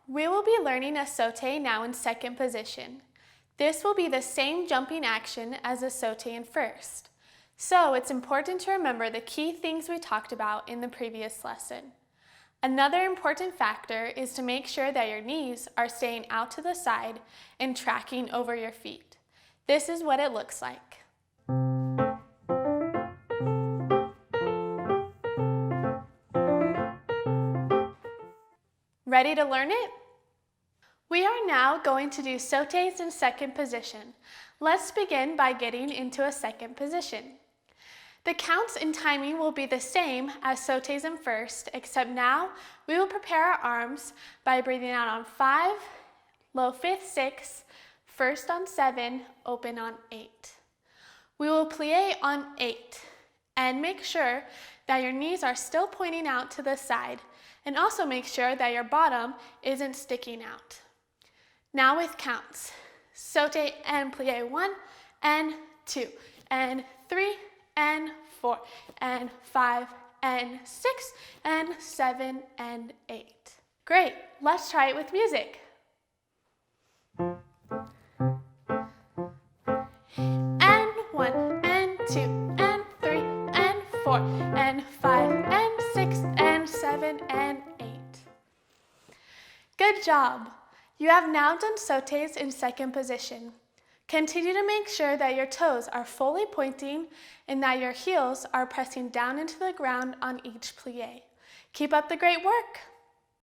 We will be learning a sauté now in second position. This will be the same jumping action as a sauté in first. So it's important to remember the key things we talked about in the previous lesson. Another important factor is to make sure that your knees are staying out to the side and tracking over your feet. This is what it looks like. Ready to learn it? We are now going to do sautés in second position. Let's begin by getting into a second position. The counts and timing will be the same as sautés in first, except now we will prepare our arms by breathing out on 5, low fifth 6, first on 7, open on 8. We will plie on 8 and make sure that your knees are still pointing out to the side, and also make sure that your bottom isn't sticking out. Now with counts, sauté and plie 1 and 2 and 3 and 4 and 5 and 6 and 7 and 8. Great, let's try it with music. And 1 and 2 and 3 and 4 and 5 and 6 and 7 and 8. Good job! You have now done sautés in second position. Continue to make sure that your toes are fully pointing and that your heels are pressing down into the ground on each plie. Keep up the great work!